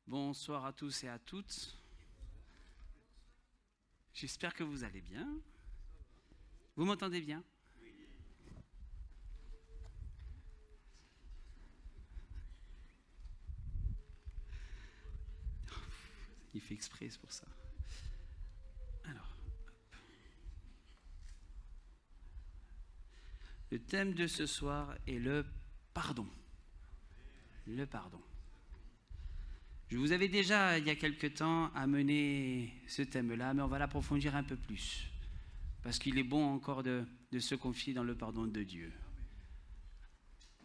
Bonsoir à tous et à toutes. J'espère que vous allez bien. Vous m'entendez bien? Il fait exprès, c'est pour ça. Alors, le thème de ce soir est le pardon. Le pardon. Je vous avais déjà, il y a quelque temps, amené ce thème-là, mais on va l'approfondir un peu plus. Parce qu'il est bon encore de se confier dans le pardon de Dieu.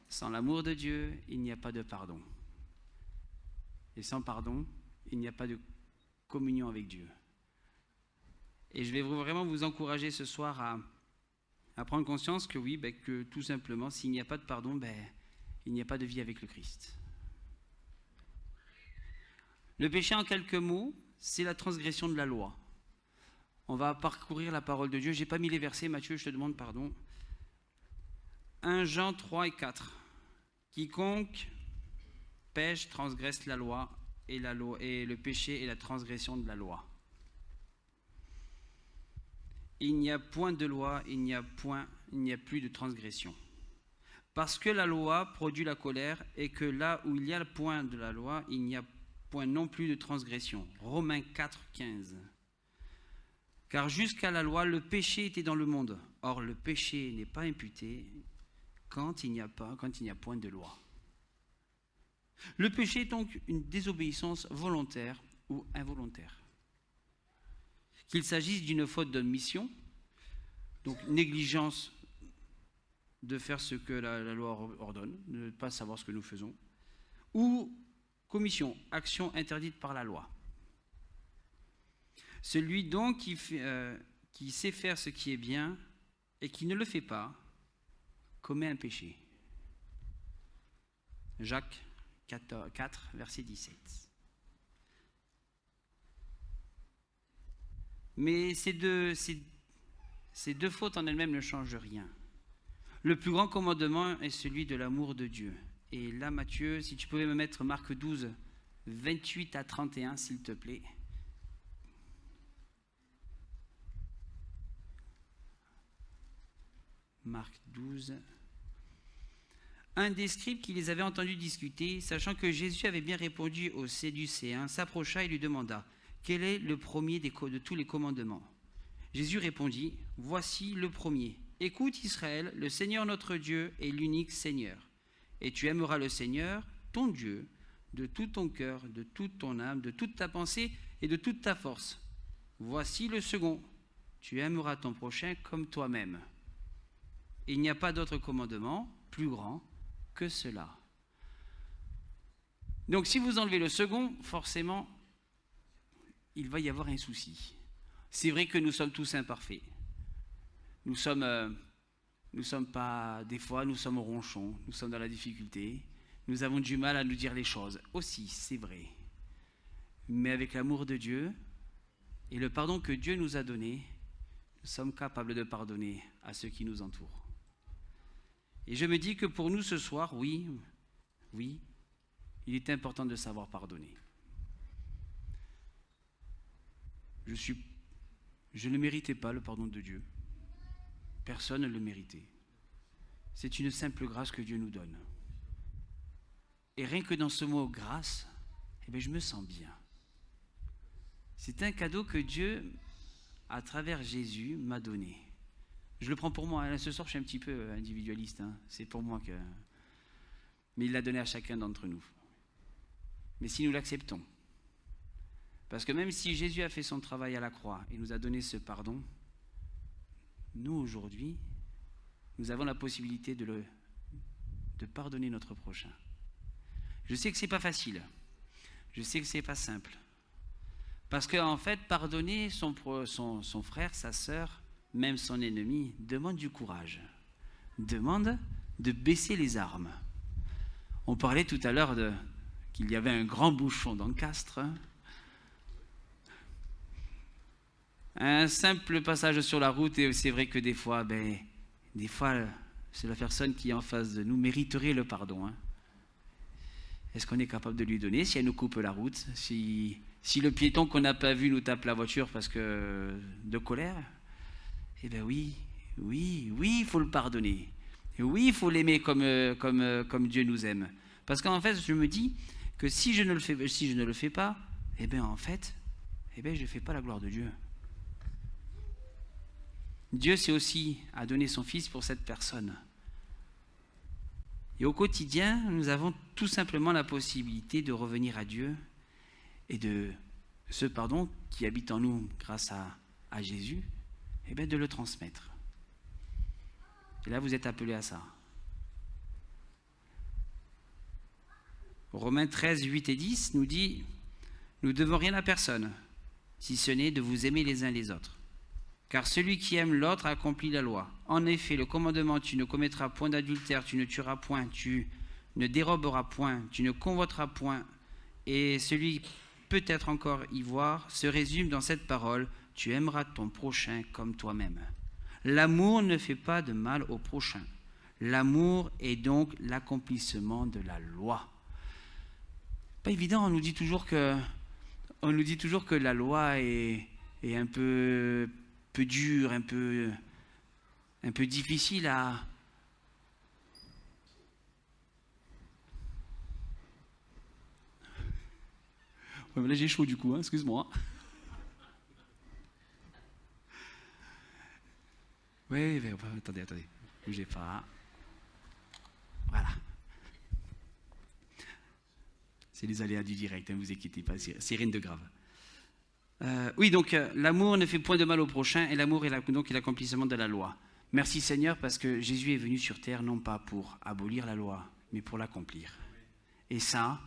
Sans l'amour de Dieu, il n'y a pas de pardon. Et sans pardon, il n'y a pas de communion avec Dieu. Et je vais vraiment vous encourager ce soir à prendre conscience que oui, que tout simplement, s'il n'y a pas de pardon, il n'y a pas de vie avec le Christ. Le péché, en quelques mots, c'est la transgression de la loi. On va parcourir la parole de Dieu. Je n'ai pas mis les versets, Matthieu, je te demande pardon. 1 Jean 3 et 4. Quiconque pêche transgresse la loi, et le péché est la transgression de la loi. Il n'y a point de loi, il n'y a plus de transgression. Parce que la loi produit la colère, et que là où il y a le point de la loi, il n'y a point non plus de transgression. Romains 4, 15. Car jusqu'à la loi, le péché était dans le monde. Or, le péché n'est pas imputé quand il n'y a point de loi. Le péché est donc une désobéissance volontaire ou involontaire. Qu'il s'agisse d'une faute d'omission, donc négligence de faire ce que la loi ordonne, de ne pas savoir ce que nous faisons, ou commission, action interdite par la loi. Celui donc qui sait faire ce qui est bien et qui ne le fait pas, commet un péché. Jacques 4, verset 17. Mais ces deux fautes en elles-mêmes ne changent rien. Le plus grand commandement est celui de l'amour de Dieu. Et là, Matthieu, si tu pouvais me mettre Marc 12, 28 à 31, s'il te plaît. Marc 12. Un des scribes qui les avait entendus discuter, sachant que Jésus avait bien répondu aux Sadducéens, s'approcha et lui demanda « Quel est le premier de tous les commandements ?» Jésus répondit « Voici le premier. Écoute Israël, le Seigneur notre Dieu est l'unique Seigneur. Et tu aimeras le Seigneur, ton Dieu, de tout ton cœur, de toute ton âme, de toute ta pensée et de toute ta force. Voici le second. Tu aimeras ton prochain comme toi-même. Il n'y a pas d'autre commandement plus grand que cela. » Donc si vous enlevez le second, forcément, il va y avoir un souci. C'est vrai que nous sommes tous imparfaits. Nous sommes pas, des fois, nous sommes ronchons, nous sommes dans la difficulté, nous avons du mal à nous dire les choses. Aussi, c'est vrai. Mais avec l'amour de Dieu et le pardon que Dieu nous a donné, nous sommes capables de pardonner à ceux qui nous entourent. Et je me dis que pour nous ce soir, oui, il est important de savoir pardonner. Je ne méritais pas le pardon de Dieu. Personne ne le méritait. C'est une simple grâce que Dieu nous donne. Et rien que dans ce mot grâce, je me sens bien. C'est un cadeau que Dieu, à travers Jésus, m'a donné. Je le prends pour moi. Ce soir, je suis un petit peu individualiste. C'est pour moi que... Mais il l'a donné à chacun d'entre nous. Mais si nous l'acceptons, parce que même si Jésus a fait son travail à la croix et nous a donné ce pardon, nous, aujourd'hui, nous avons la possibilité de pardonner notre prochain. Je sais que ce n'est pas facile. Je sais que ce n'est pas simple. Parce qu'en fait, pardonner son frère, sa sœur, même son ennemi, demande du courage. Demande de baisser les armes. On parlait tout à l'heure qu'il y avait un grand bouchon dans le Castres. Un simple passage sur la route, et c'est vrai que des fois, c'est la personne qui est en face de nous mériterait le pardon. est-ce qu'on est capable de lui donner si elle nous coupe la route, si le piéton qu'on n'a pas vu nous tape la voiture parce que de colère? Eh bien oui, il faut le pardonner. Et oui, il faut l'aimer comme Dieu nous aime. Parce qu'en fait, je me dis que si je ne le fais pas, eh bien en fait, je ne fais pas la gloire de Dieu. Dieu c'est aussi a donné son Fils pour cette personne. Et au quotidien, nous avons tout simplement la possibilité de revenir à Dieu et de ce pardon qui habite en nous grâce à Jésus, eh bien de le transmettre. Et là, vous êtes appelés à ça. Romains 13, 8 et 10 nous dit « Nous ne devons rien à personne, si ce n'est de vous aimer les uns les autres. Car celui qui aime l'autre accomplit la loi. En effet, le commandement « Tu ne commettras point d'adultère, tu ne tueras point, tu ne déroberas point, tu ne convoiteras point » et celui peut-être encore y voir se résume dans cette parole « Tu aimeras ton prochain comme toi-même ». L'amour ne fait pas de mal au prochain. L'amour est donc l'accomplissement de la loi. Pas évident, on nous dit toujours que la loi est un peu dure, un peu difficile à... Ouais, mais là j'ai chaud du coup, hein, excuse-moi. Oui, attendez, bougez pas. Voilà. C'est les aléas du direct, ne vous inquiétez pas, c'est rien de grave. Oui, donc l'amour ne fait point de mal au prochain et l'amour est donc l'accomplissement de la loi. Merci Seigneur parce que Jésus est venu sur terre non pas pour abolir la loi, mais pour l'accomplir. Et ça,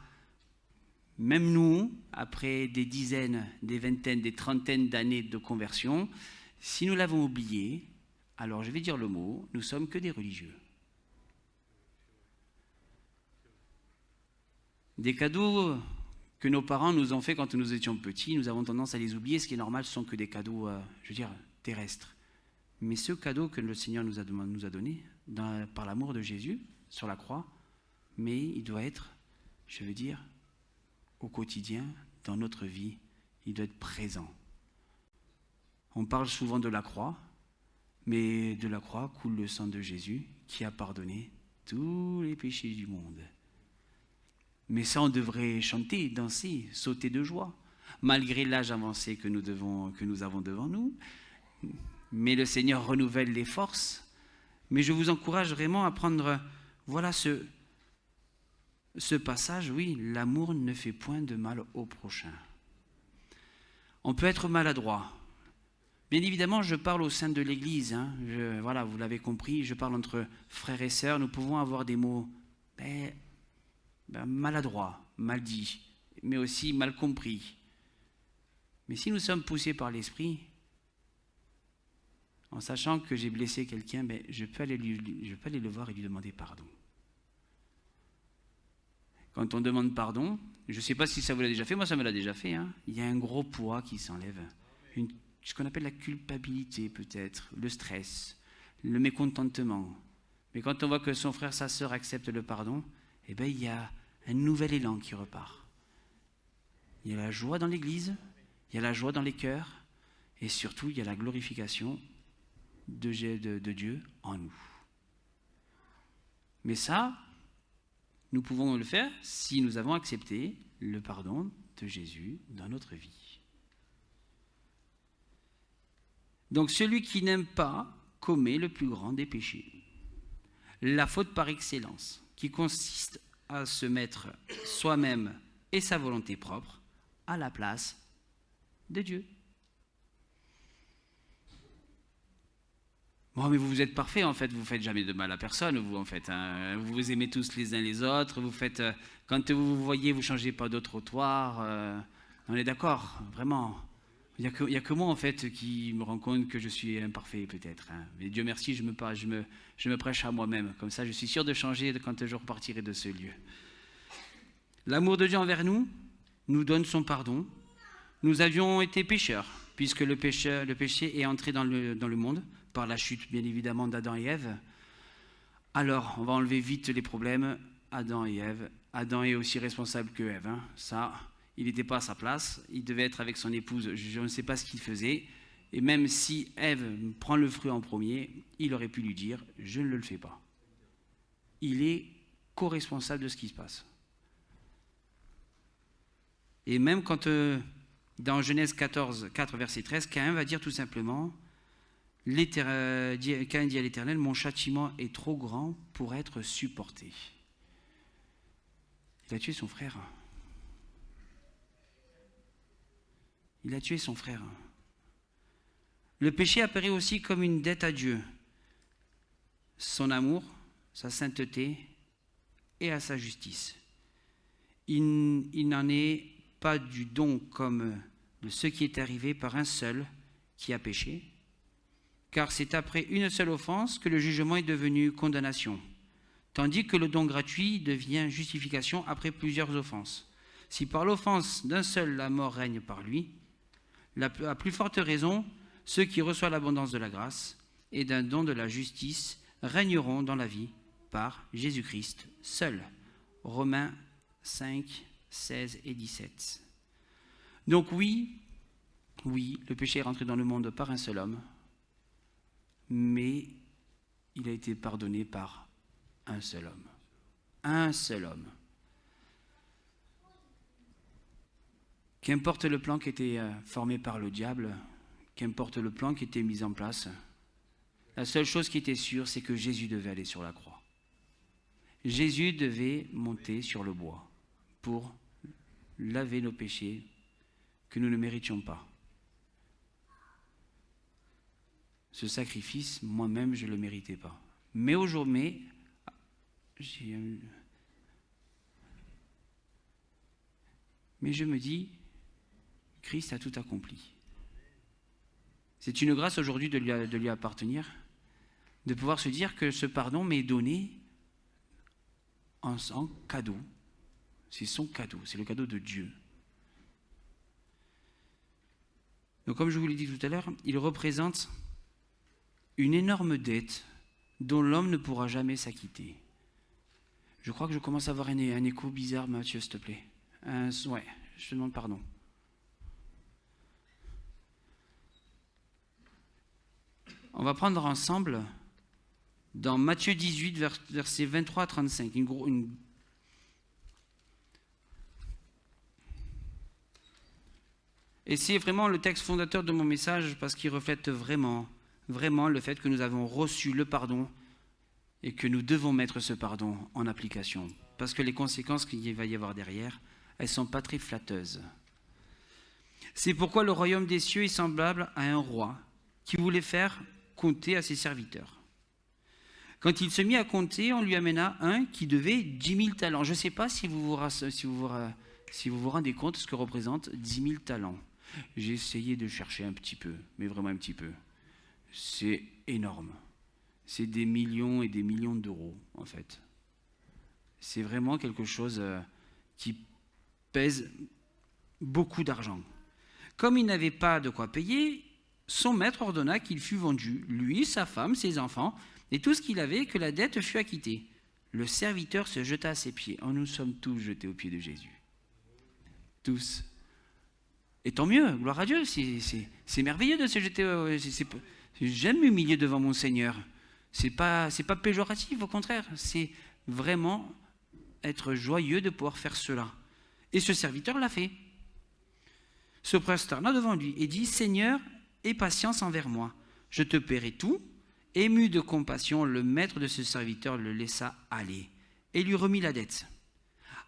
même nous, après des dizaines, des vingtaines, des trentaines d'années de conversion, si nous l'avons oublié, alors je vais dire le mot, nous sommes que des religieux. Des cadeaux que nos parents nous ont fait quand nous étions petits, nous avons tendance à les oublier. Ce qui est normal, ce sont que des cadeaux, terrestres. Mais ce cadeau que le Seigneur nous a donné, par l'amour de Jésus, sur la croix, mais il doit être, au quotidien, dans notre vie, il doit être présent. On parle souvent de la croix, mais de la croix coule le sang de Jésus qui a pardonné tous les péchés du monde. Mais ça, on devrait chanter, danser, sauter de joie, malgré l'âge avancé que nous avons devant nous. Mais le Seigneur renouvelle les forces. Mais je vous encourage vraiment à prendre, voilà ce passage, oui, l'amour ne fait point de mal au prochain. On peut être maladroit. Bien évidemment, je parle au sein de l'Église. Voilà, vous l'avez compris, je parle entre frères et sœurs. Nous pouvons avoir des mots maladroits, mal dits, mais aussi mal compris. Mais si nous sommes poussés par l'Esprit, en sachant que j'ai blessé quelqu'un, je peux aller le voir et lui demander pardon. Quand on demande pardon, je ne sais pas si ça vous l'a déjà fait, moi ça me l'a déjà fait, il y a un gros poids qui s'enlève. Ce qu'on appelle la culpabilité peut-être, le stress, le mécontentement. Mais quand on voit que son frère, sa sœur acceptent le pardon, il y a un nouvel élan qui repart. Il y a la joie dans l'Église, il y a la joie dans les cœurs, et surtout il y a la glorification de Dieu en nous. Mais ça, nous pouvons le faire si nous avons accepté le pardon de Jésus dans notre vie. Donc celui qui n'aime pas commet le plus grand des péchés. La faute par excellence, qui consiste à se mettre soi-même et sa volonté propre à la place de Dieu. Bon, mais vous êtes parfait en fait, vous ne faites jamais de mal à personne, vous en fait. Vous vous aimez tous les uns les autres, vous faites, quand vous vous voyez, vous ne changez pas de trottoir. On est d'accord, vraiment. Il n'y a que moi en fait qui me rend compte que je suis imparfait peut-être. Mais Dieu merci, je me prêche à moi-même. Comme ça, je suis sûr de changer quand je repartirai de ce lieu. L'amour de Dieu envers nous donne son pardon. Nous avions été pécheurs, puisque le péché est entré dans le monde, par la chute bien évidemment d'Adam et Ève. Alors, on va enlever vite les problèmes. Adam et Ève Adam est aussi responsable que Ève. Ça, il n'était pas à sa place. Il devait être avec son épouse. Je ne sais pas ce qu'il faisait. Et même si Ève prend le fruit en premier, il aurait pu lui dire « je ne le fais pas ». Il est co-responsable de ce qui se passe. Et même quand, dans Genèse 14, 4, verset 13, Caïn va dire tout simplement, Caïn dit à l'Éternel, mon châtiment est trop grand pour être supporté. Il a tué son frère. Il a tué son frère. Le péché apparaît aussi comme une dette à Dieu. Son amour, sa sainteté et à sa justice. Il n'en est pas du don comme de ce qui est arrivé par un seul qui a péché, car c'est après une seule offense que le jugement est devenu condamnation, tandis que le don gratuit devient justification après plusieurs offenses. Si par l'offense d'un seul la mort règne par lui, à plus forte raison, ceux qui reçoivent l'abondance de la grâce et d'un don de la justice régneront dans la vie par Jésus-Christ seul. Romains 5, 16 et 17. Donc oui, le péché est rentré dans le monde par un seul homme, mais il a été pardonné par un seul homme. Un seul homme. Qu'importe le plan qui était formé par le diable, qu'importe le plan qui était mis en place, la seule chose qui était sûre, c'est que Jésus devait aller sur la croix. Jésus devait monter sur le bois pour laver nos péchés que nous ne méritions pas. Ce sacrifice, moi-même, je ne le méritais pas. Mais aujourd'hui, mais je me dis, Christ a tout accompli. C'est une grâce aujourd'hui de lui appartenir, de pouvoir se dire que ce pardon m'est donné en cadeau. C'est son cadeau, c'est le cadeau de Dieu. Donc comme je vous l'ai dit tout à l'heure, il représente une énorme dette dont l'homme ne pourra jamais s'acquitter. Je crois que je commence à avoir un écho bizarre, Mathieu, s'il te plaît. Ouais, je te demande pardon. On va prendre ensemble dans Matthieu 18, versets 23 à 35, Et c'est vraiment le texte fondateur de mon message parce qu'il reflète vraiment le fait que nous avons reçu le pardon et que nous devons mettre ce pardon en application. Parce que les conséquences qu'il va y avoir derrière, elles ne sont pas très flatteuses. C'est pourquoi le royaume des cieux est semblable à un roi qui voulait faire compter à ses serviteurs. Quand il se mit à compter, on lui amena un qui devait 10 000 talents. Je ne sais pas si vous vous rendez compte de ce que représente 10 000 talents. J'ai essayé de chercher un petit peu, mais vraiment un petit peu. C'est énorme. C'est des millions et des millions d'euros, en fait. C'est vraiment quelque chose qui pèse beaucoup d'argent. Comme il n'avait pas de quoi payer, son maître ordonna qu'il fût vendu, lui, sa femme, ses enfants, et tout ce qu'il avait, que la dette fût acquittée. Le serviteur se jeta à ses pieds. Oh, nous sommes tous jetés aux pieds de Jésus. Tous. Et tant mieux, gloire à Dieu, c'est merveilleux de se jeter. J'aime m'humilier devant mon Seigneur. C'est pas péjoratif, au contraire. C'est vraiment être joyeux de pouvoir faire cela. Et ce serviteur l'a fait. Se prosterna devant lui et dit, Seigneur, aie patience envers moi. Je te paierai tout. Ému de compassion, le maître de ce serviteur le laissa aller et lui remit la dette.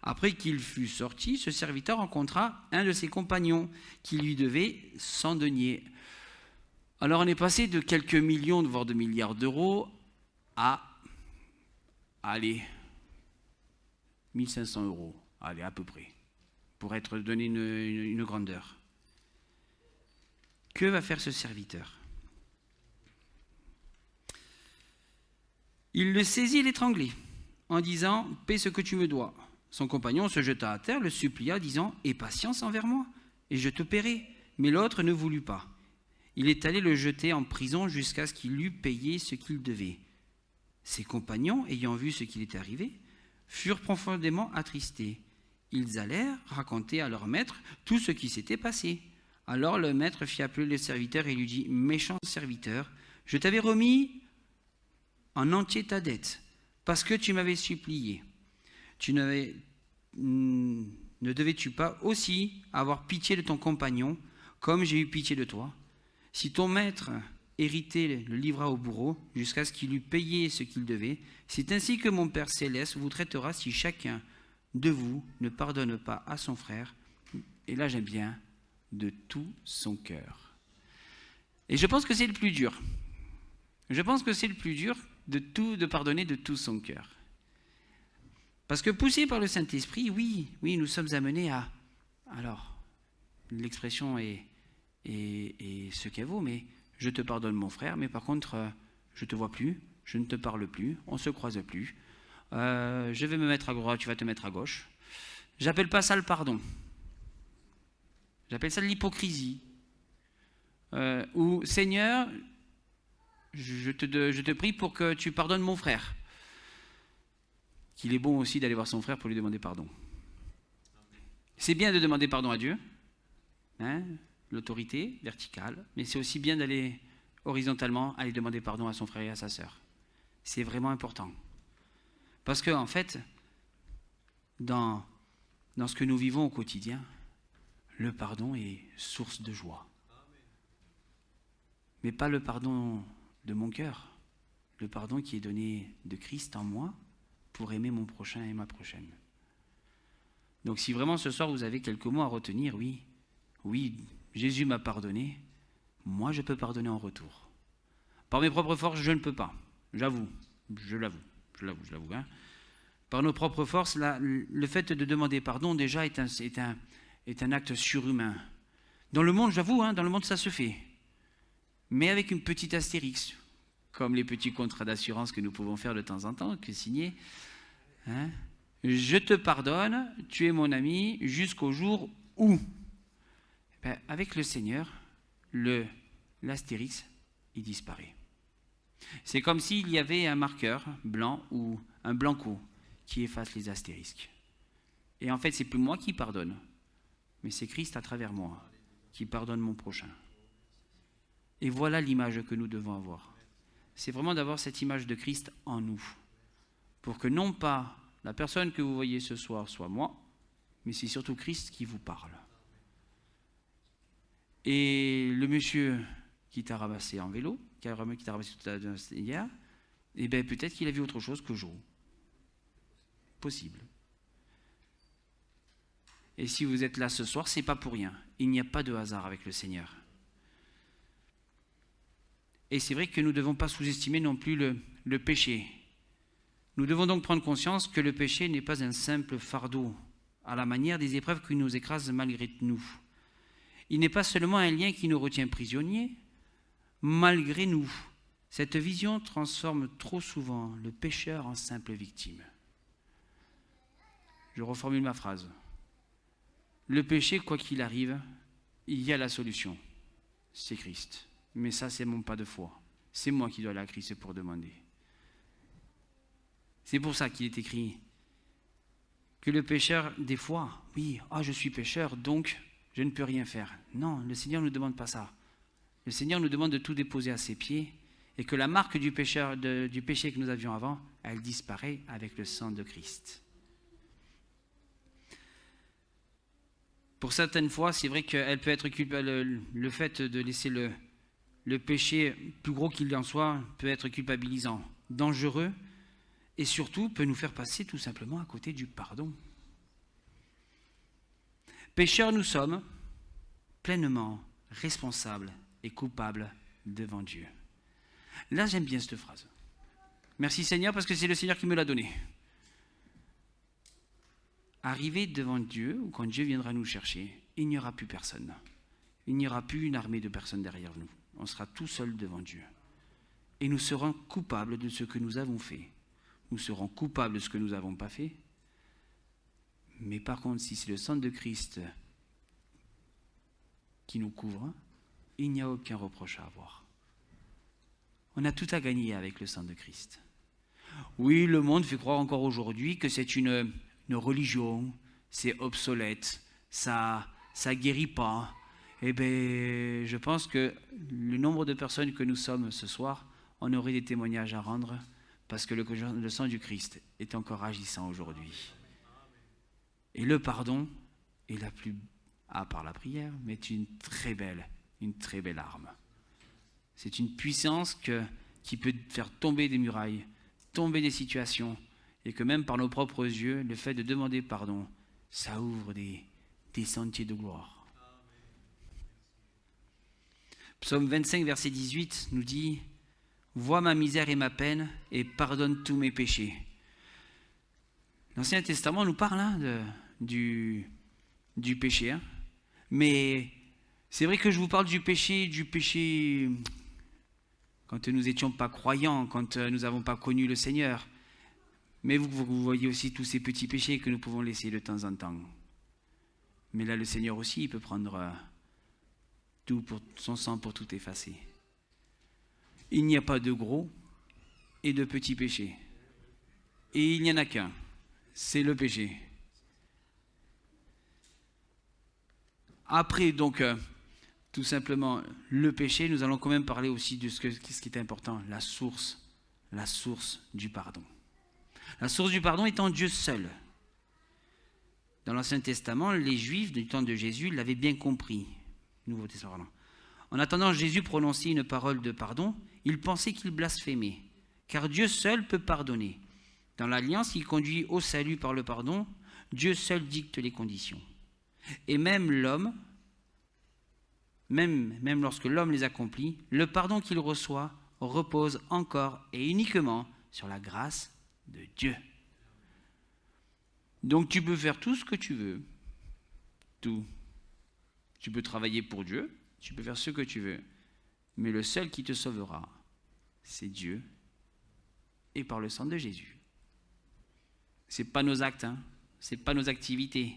Après qu'il fut sorti, ce serviteur rencontra un de ses compagnons qui lui devait 100 deniers. Alors on est passé de quelques millions, voire de milliards d'euros à, 1500 euros, à peu près, pour être donné une grandeur. Que va faire ce serviteur ? Il le saisit et l'étranglait, en disant « Paie ce que tu me dois ». Son compagnon se jeta à terre, le supplia, disant « Aie patience envers moi, et je te paierai ». Mais l'autre ne voulut pas. Il est allé le jeter en prison jusqu'à ce qu'il eût payé ce qu'il devait. Ses compagnons, ayant vu ce qui était arrivé, furent profondément attristés. Ils allèrent raconter à leur maître tout ce qui s'était passé. Alors le maître fit appeler le serviteur et lui dit, « Méchant serviteur, je t'avais remis en entier ta dette, parce que tu m'avais supplié. Ne devais-tu pas aussi avoir pitié de ton compagnon, comme j'ai eu pitié de toi? Si ton maître hérité le livra au bourreau, jusqu'à ce qu'il eût payé ce qu'il devait, c'est ainsi que mon Père céleste vous traitera si chacun de vous ne pardonne pas à son frère, et là j'aime bien, de tout son cœur. » Et je pense que c'est le plus dur. Je pense que c'est le plus dur de pardonner de tout son cœur. Parce que poussés par le Saint-Esprit, oui, nous sommes amenés à... Alors, l'expression est ce qu'elle vaut, mais je te pardonne mon frère, mais par contre, je ne te vois plus, je ne te parle plus, on ne se croise plus, je vais me mettre à droite, tu vas te mettre à gauche. J'appelle pas ça le pardon. J'appelle ça de l'hypocrisie. Ou Seigneur, je te prie pour que tu pardonnes mon frère. Qu'il est bon aussi d'aller voir son frère pour lui demander pardon. C'est bien de demander pardon à Dieu, hein, l'autorité verticale, mais c'est aussi bien d'aller horizontalement, aller demander pardon à son frère et à sa sœur. C'est vraiment important. Parce que, en fait, dans ce que nous vivons au quotidien, le pardon est source de joie. Mais pas le pardon de mon cœur, le pardon qui est donné de Christ en moi pour aimer mon prochain et ma prochaine. Donc si vraiment ce soir vous avez quelques mots à retenir, oui, Jésus m'a pardonné, moi je peux pardonner en retour. Par mes propres forces, je ne peux pas, je l'avoue. Hein. Par nos propres forces, le fait de demander pardon déjà est un acte surhumain. Dans le monde, j'avoue, dans le monde ça se fait. Mais avec une petite astérix, comme les petits contrats d'assurance que nous pouvons faire de temps en temps, que signer. Hein, je te pardonne, tu es mon ami, jusqu'au jour où. Avec le Seigneur, l'astérix, il disparaît. C'est comme s'il y avait un marqueur blanc ou un blanco qui efface les astérisques. Et en fait, c'est plus moi qui pardonne, mais c'est Christ à travers moi qui pardonne mon prochain. Et voilà l'image que nous devons avoir. C'est vraiment d'avoir cette image de Christ en nous. Pour que non pas la personne que vous voyez ce soir soit moi, mais c'est surtout Christ qui vous parle. Et le monsieur qui t'a ramassé en vélo, qui t'a ramassé hier, eh bien peut-être qu'il a vu autre chose que Joe. Possible. Et si vous êtes là ce soir, c'est pas pour rien. Il n'y a pas de hasard avec le Seigneur. Et c'est vrai que nous ne devons pas sous-estimer non plus le péché. Nous devons donc prendre conscience que le péché n'est pas un simple fardeau, à la manière des épreuves qui nous écrasent malgré nous. Il n'est pas seulement un lien qui nous retient prisonniers, malgré nous. Cette vision transforme trop souvent le pécheur en simple victime. Je reformule ma phrase. Le péché, quoi qu'il arrive, il y a la solution. C'est Christ. Mais ça, c'est mon pas de foi. C'est moi qui dois aller à Christ pour demander. C'est pour ça qu'il est écrit que le pécheur, des fois, je suis pécheur, donc je ne peux rien faire. Non, le Seigneur ne nous demande pas ça. Le Seigneur nous demande de tout déposer à ses pieds et que la marque du péché que nous avions avant, elle disparaît avec le sang de Christ. Pour certaines fois, c'est vrai qu'elle peut être culpable. Le fait de laisser le péché, plus gros qu'il en soit, peut être culpabilisant, dangereux, et surtout peut nous faire passer tout simplement à côté du pardon. Pécheurs nous sommes, pleinement responsables et coupables devant Dieu. Là, j'aime bien cette phrase. Merci Seigneur, parce que c'est le Seigneur qui me l'a donnée. Arriver devant Dieu, ou quand Dieu viendra nous chercher, il n'y aura plus personne. Il n'y aura plus une armée de personnes derrière nous. On sera tout seul devant Dieu. Et nous serons coupables de ce que nous avons fait. Nous serons coupables de ce que nous n'avons pas fait. Mais par contre, si c'est le sang de Christ qui nous couvre, il n'y a aucun reproche à avoir. On a tout à gagner avec le sang de Christ. Oui, le monde fait croire encore aujourd'hui que c'est une religion, c'est obsolète, ça guérit pas. Eh bien, je pense que le nombre de personnes que nous sommes ce soir, on aurait des témoignages à rendre parce que le sang du Christ est encore agissant aujourd'hui. Et le pardon est la plus, à part la prière, mais est une très belle arme. C'est une puissance qui peut faire tomber des murailles, tomber des situations, et que même par nos propres yeux, le fait de demander pardon, ça ouvre des sentiers de gloire. Psaume 25, verset 18 nous dit « Vois ma misère et ma peine et pardonne tous mes péchés. » L'Ancien Testament nous parle du péché, hein. Mais c'est vrai que je vous parle du péché quand nous n'étions pas croyants, quand nous n'avons pas connu le Seigneur. Mais vous voyez aussi tous ces petits péchés que nous pouvons laisser de temps en temps. Mais là, le Seigneur aussi, il peut prendre tout pour son sang pour tout effacer. Il n'y a pas de gros et de petits péchés. Et il n'y en a qu'un, c'est le péché. Après, donc, tout simplement, le péché, nous allons quand même parler aussi de ce qui est important, la source du pardon. La source du pardon étant Dieu seul. Dans l'Ancien Testament, les Juifs du temps de Jésus l'avaient bien compris. Nouveau Testament. En attendant Jésus prononcer une parole de pardon, ils pensaient qu'il blasphémait, car Dieu seul peut pardonner. Dans l'Alliance qui conduit au salut par le pardon, Dieu seul dicte les conditions. Et même l'homme, même lorsque l'homme les accomplit, le pardon qu'il reçoit repose encore et uniquement sur la grâce de Dieu. Donc tu peux faire tout ce que tu veux, tout. Tu peux travailler pour Dieu, tu peux faire ce que tu veux, mais le seul qui te sauvera, c'est Dieu et par le sang de Jésus. C'est pas nos actes, hein, c'est pas nos activités,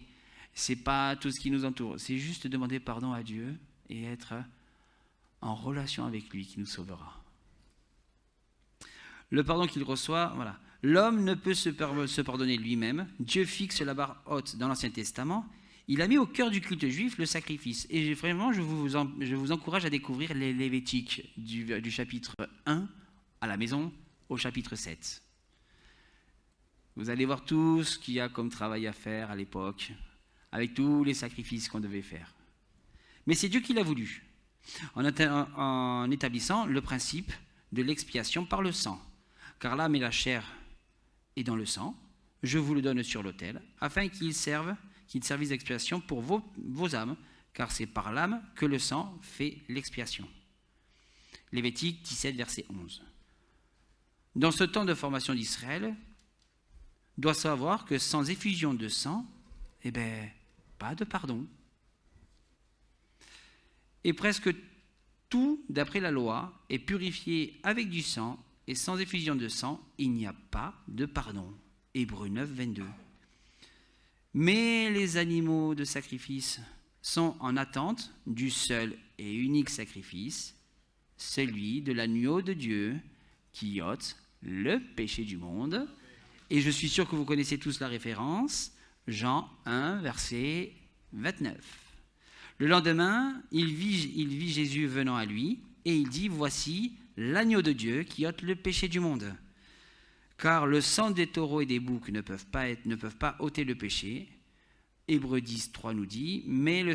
c'est pas tout ce qui nous entoure, c'est juste demander pardon à Dieu et être en relation avec lui qui nous sauvera. Le pardon qu'il reçoit, voilà. L'homme ne peut se pardonner lui-même. Dieu fixe la barre haute dans l'Ancien Testament. Il a mis au cœur du culte juif le sacrifice. Et vraiment, je vous encourage à découvrir les Lévitiques du chapitre 1 à la maison au chapitre 7. Vous allez voir tout ce qu'il y a comme travail à faire à l'époque, avec tous les sacrifices qu'on devait faire. Mais c'est Dieu qui l'a voulu, en établissant le principe de l'expiation par le sang. Car l'âme et la chair est dans le sang, je vous le donne sur l'autel, afin qu'il servise d'expiation pour vos âmes, car c'est par l'âme que le sang fait l'expiation. Lévitique 17, verset 11. Dans ce temps de formation d'Israël, doit savoir que sans effusion de sang, pas de pardon. Et presque tout, d'après la loi, est purifié avec du sang, et sans effusion de sang, il n'y a pas de pardon. Hébreux 9, 22. Mais les animaux de sacrifice sont en attente du seul et unique sacrifice, celui de l'agneau de Dieu qui ôte le péché du monde. Et je suis sûr que vous connaissez tous la référence, Jean 1, verset 29. Le lendemain, il vit Jésus venant à lui, et il dit, « Voici l'agneau de Dieu qui ôte le péché du monde. » Car le sang des taureaux et des boucs ne peuvent pas ôter le péché. Hébreux 10, 3 nous dit, « Mais le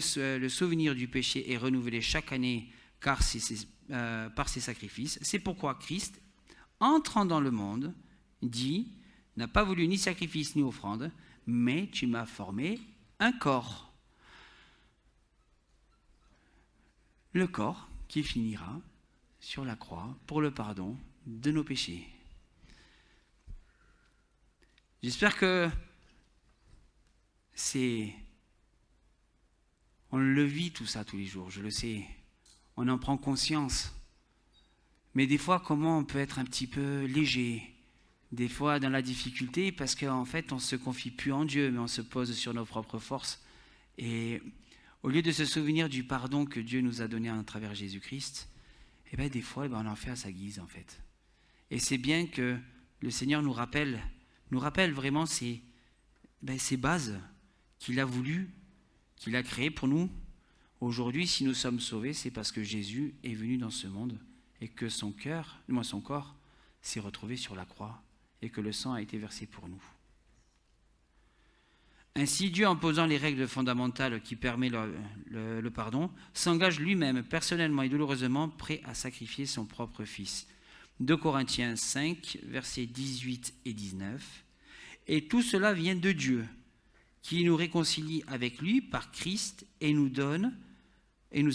souvenir du péché est renouvelé chaque année par ses sacrifices. C'est pourquoi Christ, entrant dans le monde, dit, « N'a pas voulu ni sacrifice ni offrande, mais tu m'as formé un corps. » Le corps qui finira sur la croix pour le pardon de nos péchés. J'espère que on le vit tout ça tous les jours, je le sais. On en prend conscience. Mais des fois, comment on peut être un petit peu léger, des fois dans la difficulté, parce qu'en fait, on ne se confie plus en Dieu, mais on se pose sur nos propres forces. Et au lieu de se souvenir du pardon que Dieu nous a donné à travers Jésus-Christ, des fois, on en fait à sa guise, en fait. Et c'est bien que le Seigneur nous rappelle vraiment ces bases qu'il a voulu, qu'il a créées pour nous. Aujourd'hui, si nous sommes sauvés, c'est parce que Jésus est venu dans ce monde et que son corps s'est retrouvé sur la croix et que le sang a été versé pour nous. Ainsi, Dieu, en posant les règles fondamentales qui permettent le pardon, s'engage lui-même, personnellement et douloureusement, prêt à sacrifier son propre Fils. 2 Corinthiens 5, versets 18 et 19. Et tout cela vient de Dieu, qui nous réconcilie avec lui par Christ et nous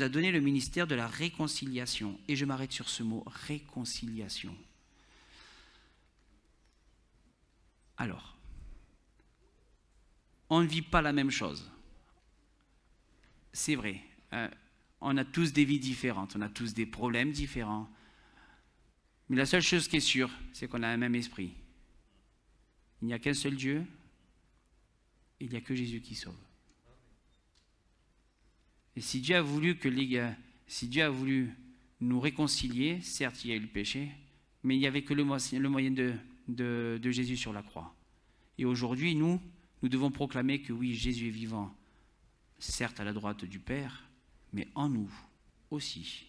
a donné le ministère de la réconciliation. Et je m'arrête sur ce mot, réconciliation. Alors, on ne vit pas la même chose. C'est vrai. On a tous des vies différentes, on a tous des problèmes différents. Mais la seule chose qui est sûre, c'est qu'on a un même esprit. Il n'y a qu'un seul Dieu, et il n'y a que Jésus qui sauve. Et si Dieu a voulu nous réconcilier, certes il y a eu le péché, mais il n'y avait que le moyen de Jésus sur la croix. Et aujourd'hui, nous devons proclamer que oui, Jésus est vivant, certes à la droite du Père, mais en nous aussi.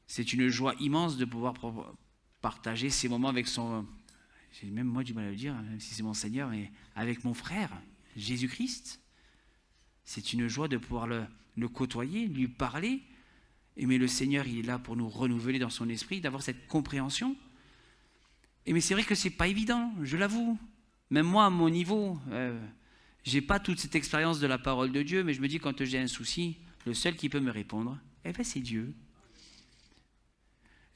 C'est une joie immense de pouvoir partager ces moments avec j'ai même moi du mal à le dire, même si c'est mon Seigneur, mais avec mon frère, Jésus-Christ. C'est une joie de pouvoir le côtoyer, lui parler. Mais le Seigneur, il est là pour nous renouveler dans son esprit, d'avoir cette compréhension. Mais c'est vrai que ce n'est pas évident, je l'avoue. Même moi, à mon niveau, je n'ai pas toute cette expérience de la parole de Dieu, mais je me dis, quand j'ai un souci, le seul qui peut me répondre, c'est Dieu.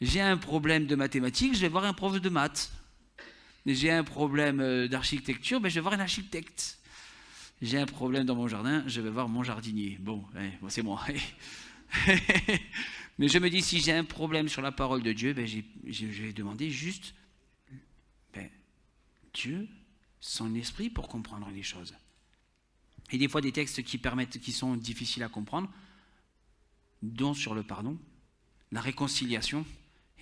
J'ai un problème de mathématiques, je vais voir un prof de maths. J'ai un problème d'architecture, je vais voir un architecte. J'ai un problème dans mon jardin, je vais voir mon jardinier. Bon, c'est moi. Mais je me dis, si j'ai un problème sur la parole de Dieu, je vais demander juste Dieu, son esprit pour comprendre les choses. Et des fois, des textes qui sont difficiles à comprendre, dont sur le pardon, la réconciliation,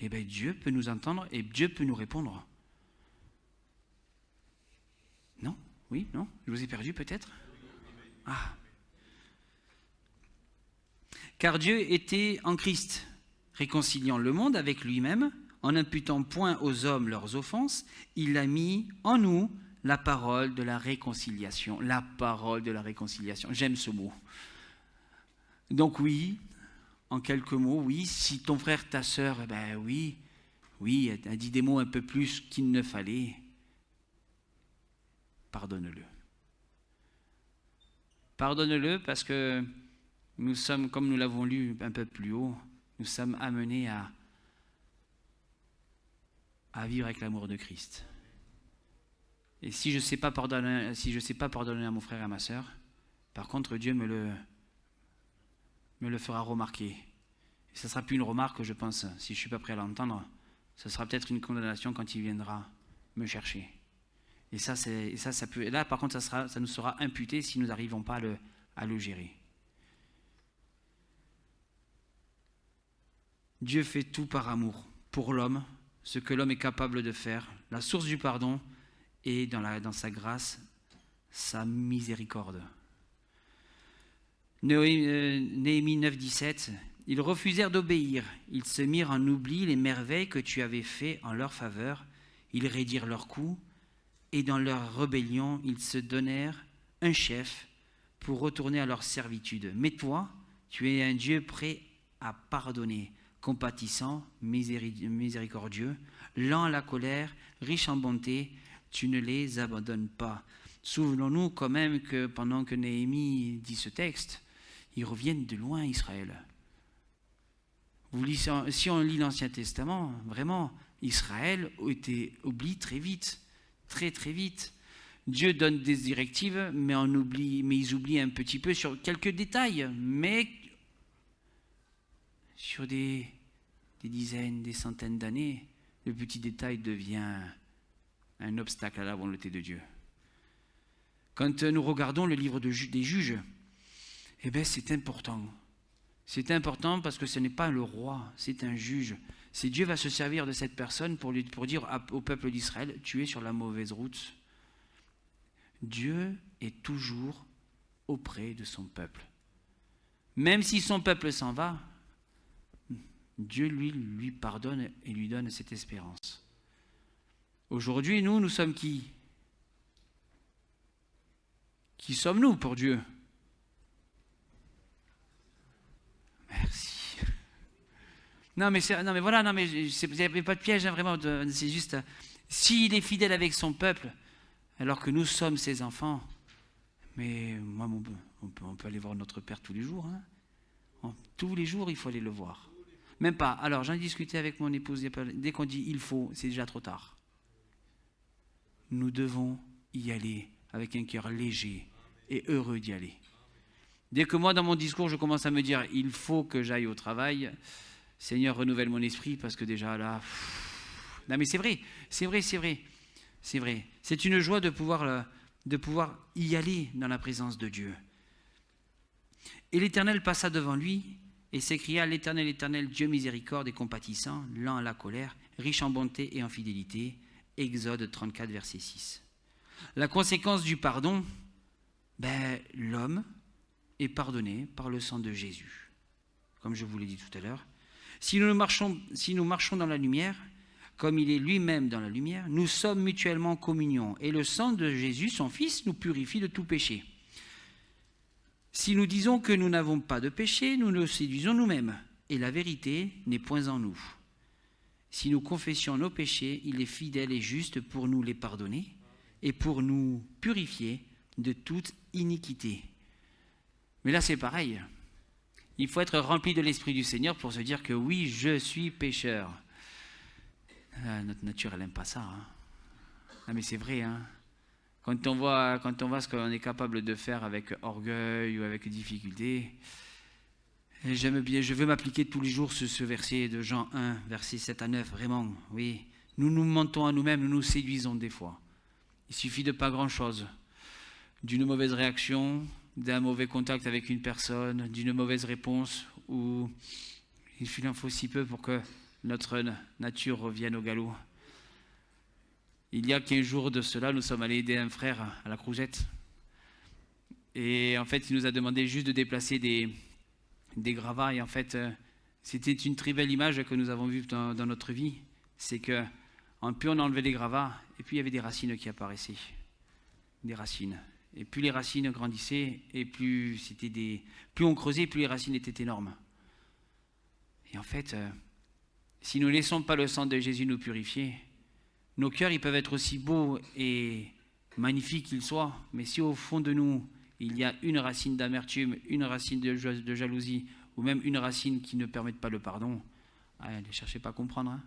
Dieu peut nous entendre et Dieu peut nous répondre. Non? Oui? Non? Je vous ai perdu peut-être? Ah. Car Dieu était en Christ, réconciliant le monde avec lui-même, en n'imputant point aux hommes leurs offenses, il a mis en nous la parole de la réconciliation. La parole de la réconciliation. J'aime ce mot. Donc oui, en quelques mots, oui, si ton frère, ta sœur, oui, a dit des mots un peu plus qu'il ne fallait, pardonne-le. Pardonne-le parce que nous sommes, comme nous l'avons lu un peu plus haut, nous sommes amenés à vivre avec l'amour de Christ. Et si je ne sais pas pardonner à mon frère et à ma sœur, par contre Dieu me le fera remarquer. Et ça ne sera plus une remarque, je pense, si je ne suis pas prêt à l'entendre, ce sera peut-être une condamnation quand il viendra me chercher. Et ça peut. Là, par contre, ça nous sera imputé si nous n'arrivons pas à le gérer. Dieu fait tout par amour pour l'homme, ce que l'homme est capable de faire. La source du pardon est dans sa grâce, sa miséricorde. Néhémie 9, 17. Ils refusèrent d'obéir. Ils se mirent en oubli les merveilles que tu avais faites en leur faveur. Ils raidirent leurs coups. Et dans leur rébellion, ils se donnèrent un chef pour retourner à leur servitude. Mais toi, tu es un Dieu prêt à pardonner, compatissant, miséricordieux, lent à la colère, riche en bonté, tu ne les abandonnes pas. Souvenons-nous quand même que pendant que Néhémie dit ce texte, ils reviennent de loin, Israël. Si on lit l'Ancien Testament, vraiment, Israël était oublié très vite. Très très vite. Dieu donne des directives, mais ils oublient un petit peu sur quelques détails, mais sur des dizaines, des centaines d'années, le petit détail devient un obstacle à la volonté de Dieu. Quand nous regardons le livre des Juges, c'est important. C'est important parce que ce n'est pas le roi, c'est un juge. C'est Dieu va se servir de cette personne pour dire au peuple d'Israël, tu es sur la mauvaise route. Dieu est toujours auprès de son peuple. Même si son peuple s'en va, Dieu lui pardonne et lui donne cette espérance. Aujourd'hui, nous sommes qui? Qui sommes-nous pour Dieu? Merci. Non mais voilà, non mais il n'y avait pas de piège, hein, vraiment. C'est juste, s'il est fidèle avec son peuple, alors que nous sommes ses enfants, mais moi, on peut aller voir notre Père tous les jours. Hein. Tous les jours, il faut aller le voir. Même pas. Alors, j'en ai discuté avec mon épouse. Dès qu'on dit il faut, c'est déjà trop tard. Nous devons y aller avec un cœur léger et heureux d'y aller. Dès que moi, dans mon discours, je commence à me dire il faut que j'aille au travail, Seigneur, renouvelle mon esprit, parce que déjà là... Non mais c'est vrai. C'est une joie de pouvoir y aller dans la présence de Dieu. Et l'Éternel passa devant lui et s'écria, l'Éternel, l'Éternel, Dieu miséricorde et compatissant, lent à la colère, riche en bonté et en fidélité. Exode 34, verset 6. La conséquence du pardon, l'homme est pardonné par le sang de Jésus. Comme je vous l'ai dit tout à l'heure. Si nous marchons dans la lumière, comme il est lui-même dans la lumière, nous sommes mutuellement en communion. Et le sang de Jésus, son Fils, nous purifie de tout péché. Si nous disons que nous n'avons pas de péché, nous nous séduisons nous-mêmes. Et la vérité n'est point en nous. Si nous confessions nos péchés, il est fidèle et juste pour nous les pardonner et pour nous purifier de toute iniquité. Mais là, c'est pareil. Il faut être rempli de l'Esprit du Seigneur pour se dire que oui, je suis pécheur. Notre nature, elle n'aime pas ça. Hein. Ah, mais c'est vrai. Hein. Quand on voit ce qu'on est capable de faire avec orgueil ou avec difficulté, je veux m'appliquer tous les jours sur ce verset de Jean 1, versets 7 à 9. Vraiment, oui. Nous nous mentons à nous-mêmes, nous nous séduisons des fois. Il suffit de pas grand-chose. D'une mauvaise réaction, d'un mauvais contact avec une personne, d'une mauvaise réponse, ou il en faut si peu pour que notre nature revienne au galop. Il y a 15 jours de cela, nous sommes allés aider un frère à la Crouzette. Et en fait, il nous a demandé juste de déplacer des gravats. Et en fait, c'était une très belle image que nous avons vue dans notre vie. C'est qu'en plus on enlevait les gravats, et puis il y avait des racines qui apparaissaient. Des racines. Et plus les racines grandissaient, et plus on creusait, plus les racines étaient énormes. Et en fait, si nous ne laissons pas le sang de Jésus nous purifier, nos cœurs, ils peuvent être aussi beaux et magnifiques qu'ils soient, mais si au fond de nous, il y a une racine d'amertume, une racine de jalousie, ou même une racine qui ne permet pas le pardon, ne cherchez pas à comprendre. Hein.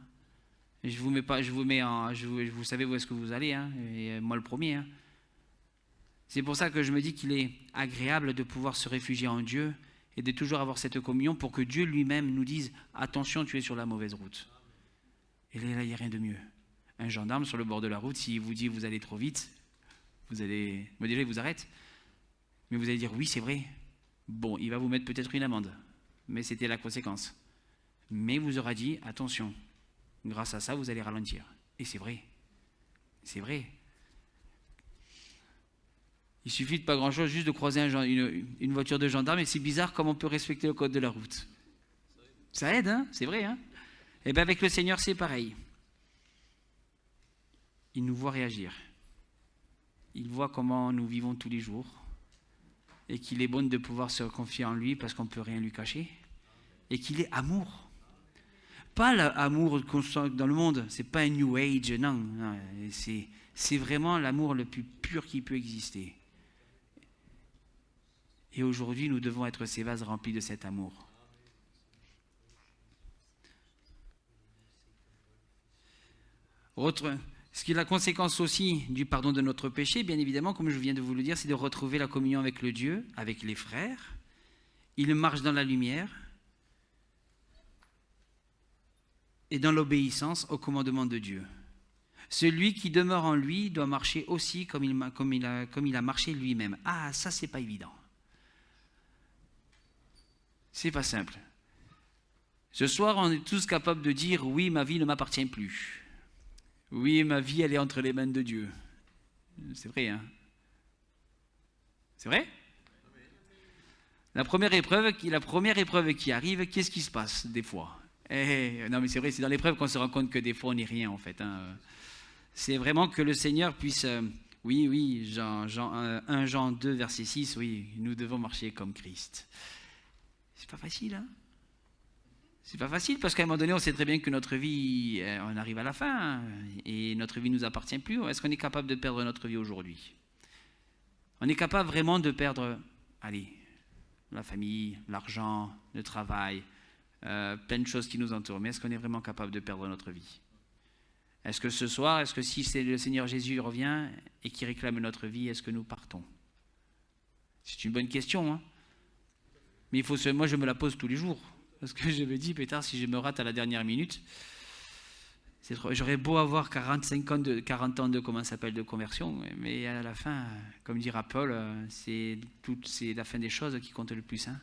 Vous savez où est-ce que vous allez, hein, et moi le premier. Hein. C'est pour ça que je me dis qu'il est agréable de pouvoir se réfugier en Dieu et de toujours avoir cette communion pour que Dieu lui-même nous dise « Attention, tu es sur la mauvaise route ». Et là, il n'y a rien de mieux. Un gendarme sur le bord de la route, s'il vous dit « Vous allez trop vite », déjà, il vous arrête. Mais vous allez dire « Oui, c'est vrai ». Bon, il va vous mettre peut-être une amende, mais c'était la conséquence. Mais il vous aura dit « Attention, grâce à ça, vous allez ralentir ». Et c'est vrai. C'est vrai. Il suffit de pas grand-chose, juste de croiser une voiture de gendarme, et c'est bizarre comme on peut respecter le code de la route. Ça aide, hein, c'est vrai. Hein. Et bien avec le Seigneur, c'est pareil. Il nous voit réagir. Il voit comment nous vivons tous les jours, et qu'il est bon de pouvoir se confier en lui parce qu'on ne peut rien lui cacher, et qu'il est amour. Pas l'amour constant dans le monde, c'est pas un New Age, non c'est vraiment l'amour le plus pur qui peut exister. Et aujourd'hui, nous devons être ces vases remplis de cet amour. Ce qui est la conséquence aussi du pardon de notre péché, bien évidemment, comme je viens de vous le dire, c'est de retrouver la communion avec le Dieu, avec les frères. Il marche dans la lumière et dans l'obéissance au commandement de Dieu. Celui qui demeure en lui doit marcher aussi comme il a marché lui-même. Ah, ça, c'est pas évident. C'est pas simple. Ce soir, on est tous capables de dire « Oui, ma vie ne m'appartient plus. Oui, ma vie, elle est entre les mains de Dieu. » C'est vrai, hein? C'est vrai? La première épreuve qui arrive, qu'est-ce qui se passe des fois? Non, mais c'est vrai, c'est dans l'épreuve qu'on se rend compte que des fois, on n'est rien, en fait. Hein. C'est vraiment que le Seigneur puisse... oui, 1 Jean 2, verset 6, oui, nous devons marcher comme Christ. C'est pas facile, hein? C'est pas facile parce qu'à un moment donné, on sait très bien que notre vie, on arrive à la fin et notre vie ne nous appartient plus. Est-ce qu'on est capable de perdre notre vie aujourd'hui? On est capable vraiment de perdre, la famille, l'argent, le travail, plein de choses qui nous entourent. Mais est-ce qu'on est vraiment capable de perdre notre vie? Est-ce que ce soir, est-ce que si c'est le Seigneur Jésus revient et qui réclame notre vie, est-ce que nous partons? C'est une bonne question, hein? Mais moi, je me la pose tous les jours. Parce que je me dis, pétard, si je me rate à la dernière minute, j'aurais beau avoir 40 ans de conversion, mais à la fin, comme dira Paul, c'est la fin des choses qui compte le plus. Hein.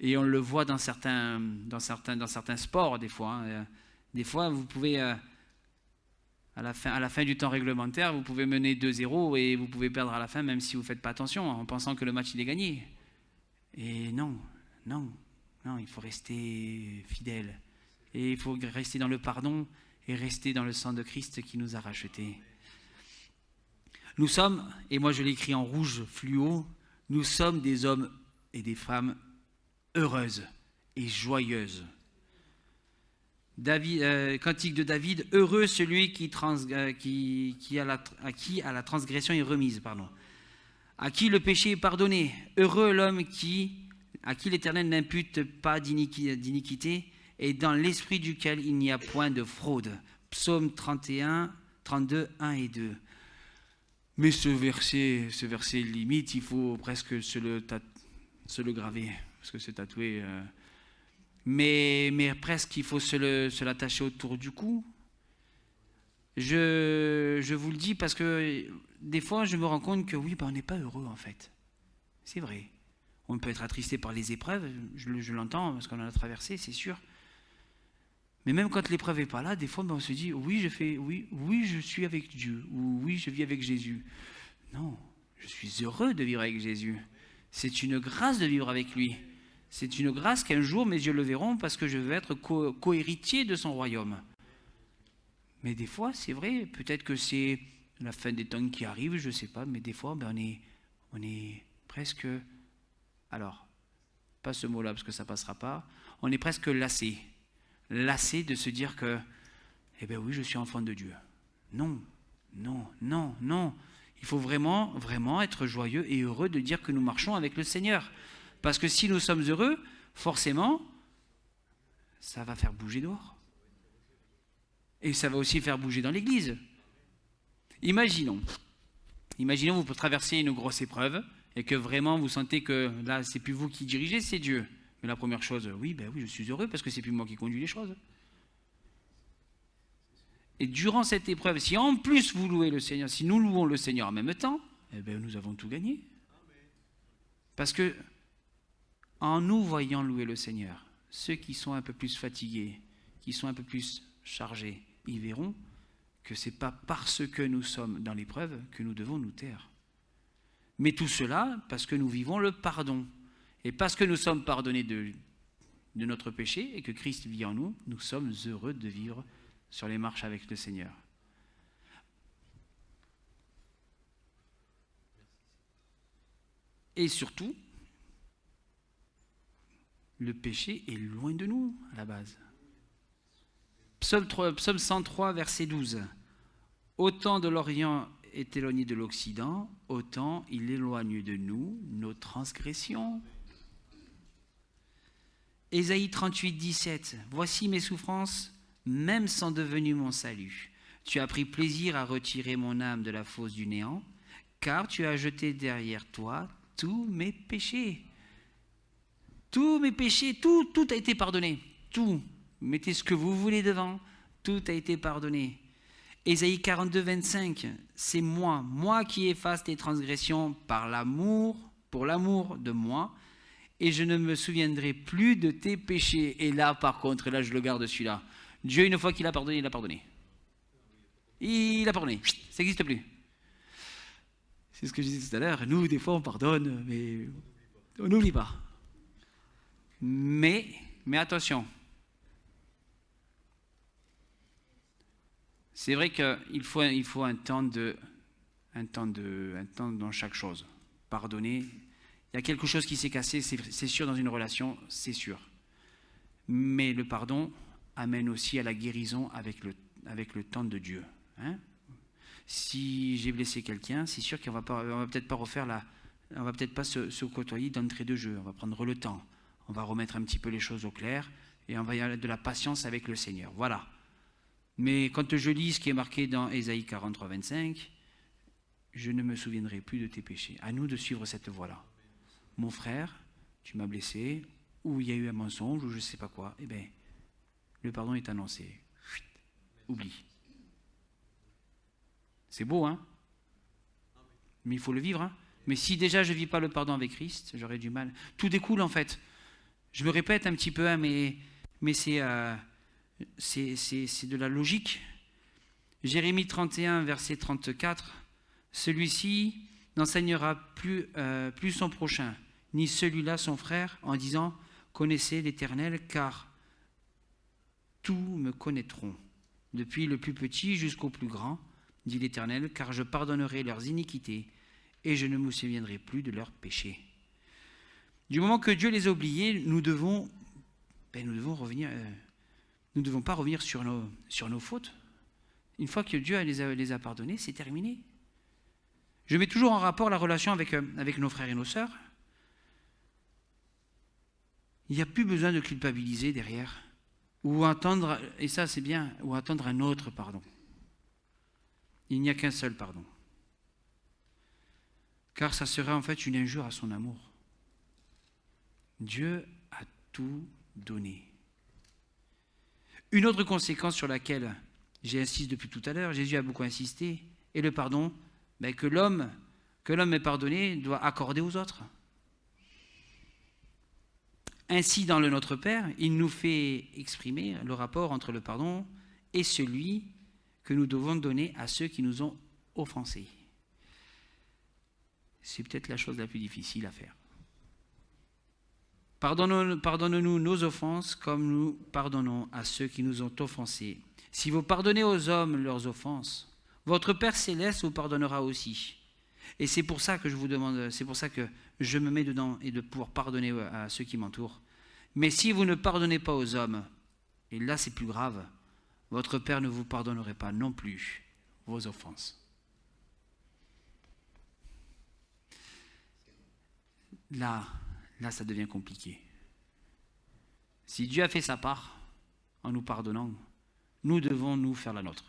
Et on le voit dans certains sports, des fois. Hein. Des fois, vous pouvez, à la fin du temps réglementaire, vous pouvez mener 2-0 et vous pouvez perdre à la fin, même si vous ne faites pas attention, en pensant que le match il est gagné. Et non, il faut rester fidèle. Et il faut rester dans le pardon et rester dans le sang de Christ qui nous a rachetés. Nous sommes, et moi je l'écris en rouge fluo, nous sommes des hommes et des femmes heureuses et joyeuses. Cantique de David, heureux celui à qui la transgression est remise, à qui le péché est pardonné, heureux l'homme à qui l'Éternel n'impute pas d'iniquité et dans l'esprit duquel il n'y a point de fraude. Psaume 32, 1 et 2. Mais ce verset limite, il faut presque se le graver, parce que c'est tatoué. Mais presque, il faut se l'attacher autour du cou. Je vous le dis parce que des fois, je me rends compte que oui, on n'est pas heureux en fait. C'est vrai. On peut être attristé par les épreuves, je l'entends, parce qu'on en a traversé, c'est sûr. Mais même quand l'épreuve n'est pas là, des fois, on se dit, oui, je suis avec Dieu, ou oui, je vis avec Jésus. Non, je suis heureux de vivre avec Jésus. C'est une grâce de vivre avec lui. C'est une grâce qu'un jour mes yeux le verront parce que je veux être co-héritier de son royaume. Mais des fois, c'est vrai, peut-être que c'est la fin des temps qui arrive, je ne sais pas, mais des fois, on est presque... Alors, pas ce mot-là parce que ça ne passera pas. On est presque lassé de se dire que, oui, je suis enfant de Dieu. Non. Il faut vraiment, vraiment être joyeux et heureux de dire que nous marchons avec le Seigneur. Parce que si nous sommes heureux, forcément, ça va faire bouger dehors. Et ça va aussi faire bouger dans l'église. Imaginons, vous traversez une grosse épreuve et que vraiment vous sentez que là, c'est plus vous qui dirigez, c'est Dieu. Mais la première chose, oui, je suis heureux parce que c'est plus moi qui conduis les choses. Et durant cette épreuve, si en plus vous louez le Seigneur, si nous louons le Seigneur en même temps, nous avons tout gagné. Parce que en nous voyant louer le Seigneur, ceux qui sont un peu plus fatigués, qui sont un peu plus chargés, ils verront que ce n'est pas parce que nous sommes dans l'épreuve que nous devons nous taire. Mais tout cela parce que nous vivons le pardon. Et parce que nous sommes pardonnés de notre péché et que Christ vit en nous, nous sommes heureux de vivre sur les marches avec le Seigneur. Et surtout, le péché est loin de nous à la base. Psaume 103, verset 12. Autant de l'Orient est éloigné de l'Occident, autant il éloigne de nous nos transgressions. Ésaïe 38, 17. Voici mes souffrances, même sont devenues mon salut. Tu as pris plaisir à retirer mon âme de la fosse du néant, car tu as jeté derrière toi tous mes péchés. Tous mes péchés, tout a été pardonné. Tout. Mettez ce que vous voulez devant. Tout a été pardonné. Ésaïe 42, 25. C'est moi qui efface tes transgressions pour l'amour de moi, et je ne me souviendrai plus de tes péchés. Et là, par contre, là, je le garde celui-là. Dieu, une fois qu'il a pardonné, il a pardonné. Il a pardonné. Ça n'existe plus. C'est ce que je disais tout à l'heure. Nous, des fois, on pardonne, mais on n'oublie pas. Mais attention. C'est vrai qu'il faut un temps dans chaque chose. Pardonner. Il y a quelque chose qui s'est cassé, c'est sûr, dans une relation, c'est sûr. Mais le pardon amène aussi à la guérison avec le temps de Dieu. Hein? Si j'ai blessé quelqu'un, c'est sûr qu'on va peut-être pas se côtoyer d'entrée de jeu. On va prendre le temps. On va remettre un petit peu les choses au clair et on va y avoir de la patience avec le Seigneur. Voilà. Mais quand je lis ce qui est marqué dans Ésaïe 43, 25, je ne me souviendrai plus de tes péchés. À nous de suivre cette voie-là. Mon frère, tu m'as blessé, ou il y a eu un mensonge, ou je ne sais pas quoi, eh bien, le pardon est annoncé. Chut, oublie. C'est beau, hein? Mais il faut le vivre, hein? Mais si déjà je ne vis pas le pardon avec Christ, j'aurais du mal. Tout découle, en fait. Je me répète un petit peu, hein, mais c'est de la logique. Jérémie 31, verset 34, « Celui-ci n'enseignera plus son prochain, ni celui-là son frère, en disant « Connaissez l'Éternel, car tous me connaîtront, depuis le plus petit jusqu'au plus grand, dit l'Éternel, car je pardonnerai leurs iniquités, et je ne me souviendrai plus de leurs péchés. » Du moment que Dieu les a oubliés, nous devons revenir... nous ne devons pas revenir sur nos fautes. Une fois que Dieu les a pardonnés, c'est terminé. Je mets toujours en rapport la relation avec nos frères et nos sœurs. Il n'y a plus besoin de culpabiliser derrière. Ou attendre, et ça c'est bien, ou attendre un autre pardon. Il n'y a qu'un seul pardon. Car ça serait en fait une injure à son amour. Dieu a tout donné. Une autre conséquence sur laquelle j'insiste depuis tout à l'heure, Jésus a beaucoup insisté, est le pardon que l'homme est pardonné doit accorder aux autres. Ainsi, dans le Notre Père, il nous fait exprimer le rapport entre le pardon et celui que nous devons donner à ceux qui nous ont offensés. C'est peut-être la chose la plus difficile à faire. Pardonne-nous nos offenses comme nous pardonnons à ceux qui nous ont offensés. Si vous pardonnez aux hommes leurs offenses, votre Père Céleste vous pardonnera aussi. Et c'est pour ça que je vous demande, c'est pour ça que je me mets dedans et de pouvoir pardonner à ceux qui m'entourent. Mais si vous ne pardonnez pas aux hommes, et là c'est plus grave, votre Père ne vous pardonnerait pas non plus vos offenses. Là, ça devient compliqué. Si Dieu a fait sa part en nous pardonnant, nous devons nous faire la nôtre.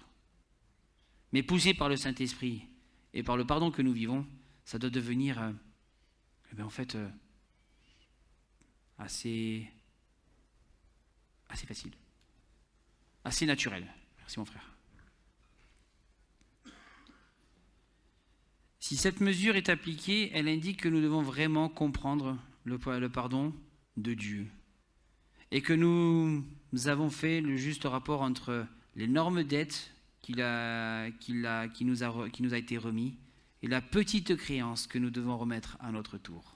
Mais poussé par le Saint-Esprit et par le pardon que nous vivons, ça doit devenir assez facile, assez naturel. Merci mon frère. Si cette mesure est appliquée, elle indique que nous devons vraiment comprendre le pardon de Dieu et que nous avons fait le juste rapport entre l'énorme dette qui nous a été remis et la petite créance que nous devons remettre à notre tour.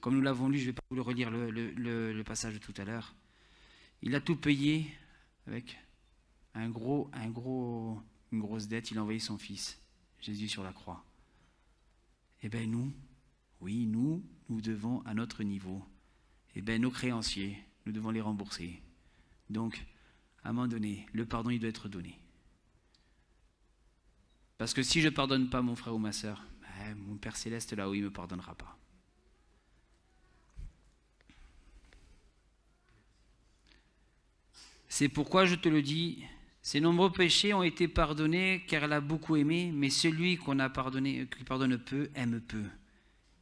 Comme nous l'avons lu, je ne vais pas vous le relire le passage de tout à l'heure. Il a tout payé avec une grosse dette. Il a envoyé son fils, Jésus, sur la croix. Eh bien nous devons à notre niveau, nos créanciers, nous devons les rembourser. Donc, à un moment donné, le pardon, il doit être donné. Parce que si je ne pardonne pas mon frère ou ma sœur, mon Père Céleste, là-haut, il ne me pardonnera pas. C'est pourquoi je te le dis, ses nombreux péchés ont été pardonnés car elle a beaucoup aimé, mais celui qu'on a pardonné, qui pardonne peu, aime peu.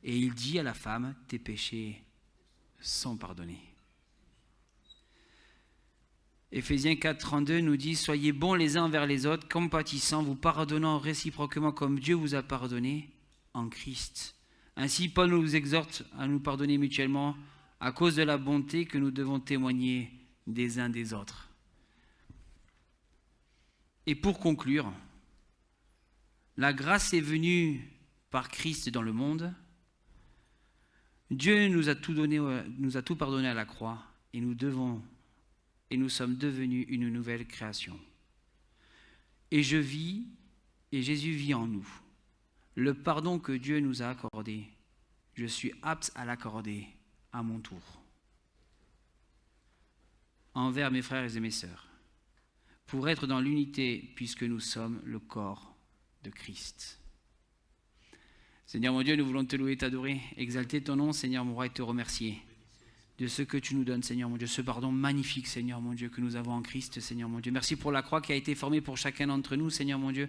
Et il dit à la femme, tes péchés sont pardonnés. Éphésiens 4, 32 nous dit, soyez bons les uns envers les autres, compatissants, vous pardonnant réciproquement comme Dieu vous a pardonné en Christ. Ainsi, Paul nous exhorte à nous pardonner mutuellement à cause de la bonté que nous devons témoigner des uns des autres. Et pour conclure, la grâce est venue par Christ dans le monde. Dieu nous a tout pardonné à la croix et nous sommes devenus une nouvelle création. Et je vis, et Jésus vit en nous. Le pardon que Dieu nous a accordé, je suis apte à l'accorder à mon tour. Envers mes frères et mes sœurs, pour être dans l'unité, puisque nous sommes le corps de Christ. Seigneur mon Dieu, nous voulons te louer, t'adorer, exalter ton nom, Seigneur mon roi, et te remercier de ce que tu nous donnes, Seigneur mon Dieu, ce pardon magnifique, Seigneur mon Dieu, que nous avons en Christ, Seigneur mon Dieu. Merci pour la croix qui a été formée pour chacun d'entre nous, Seigneur mon Dieu.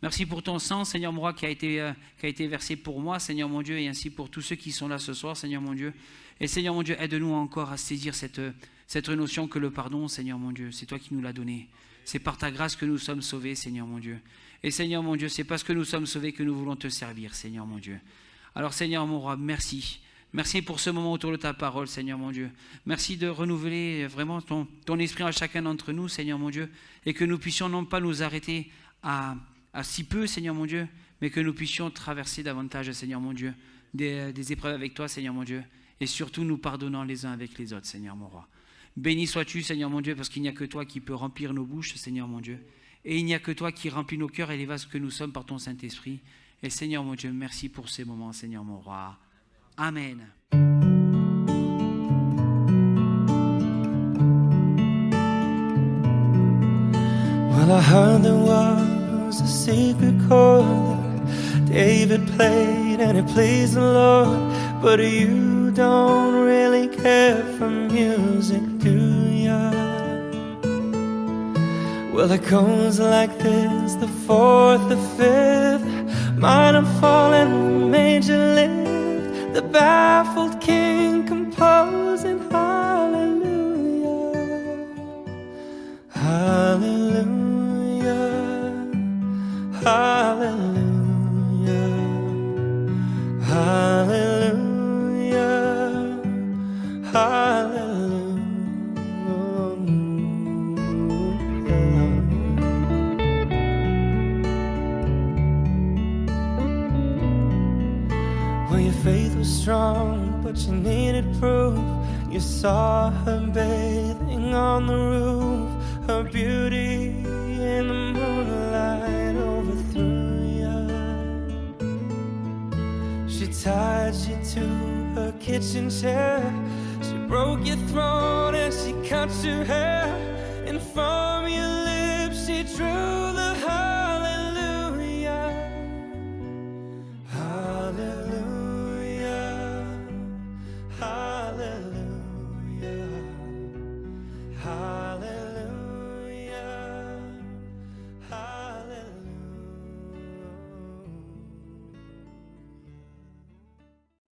Merci pour ton sang, Seigneur mon roi, qui a été versé pour moi, Seigneur mon Dieu, et ainsi pour tous ceux qui sont là ce soir, Seigneur mon Dieu. Et Seigneur mon Dieu, aide-nous encore à saisir cette notion que le pardon, Seigneur mon Dieu, c'est toi qui nous l'as donné. C'est par ta grâce que nous sommes sauvés, Seigneur mon Dieu. Et Seigneur mon Dieu, c'est parce que nous sommes sauvés que nous voulons te servir, Seigneur mon Dieu. Alors Seigneur mon roi, merci. Merci pour ce moment autour de ta parole, Seigneur mon Dieu. Merci de renouveler vraiment ton esprit à chacun d'entre nous, Seigneur mon Dieu, et que nous puissions non pas nous arrêter à si peu, Seigneur mon Dieu, mais que nous puissions traverser davantage, Seigneur mon Dieu, des épreuves avec toi, Seigneur mon Dieu, et surtout nous pardonnant les uns avec les autres, Seigneur mon roi. Béni sois-tu, Seigneur mon Dieu, parce qu'il n'y a que toi qui peux remplir nos bouches, Seigneur mon Dieu, et il n'y a que toi qui remplis nos cœurs et les vases que nous sommes par ton Saint-Esprit. Et Seigneur mon Dieu, merci pour ces moments, Seigneur mon roi. Amen. Well, I heard there was a secret chord that David played and it pleased the Lord. But you don't really care for music, do ya? Well, it goes like this, the fourth, the fifth, minor fall and the major lift, the baffled king composing hallelujah, hallelujah, hallelujah, hallelujah, hallelujah. Well, your faith was strong, but you needed proof. You saw her bathing on the roof. Her beauty in the moonlight overthrew you. She tied you to her kitchen chair. She broke your throat and she cut your hair. And from your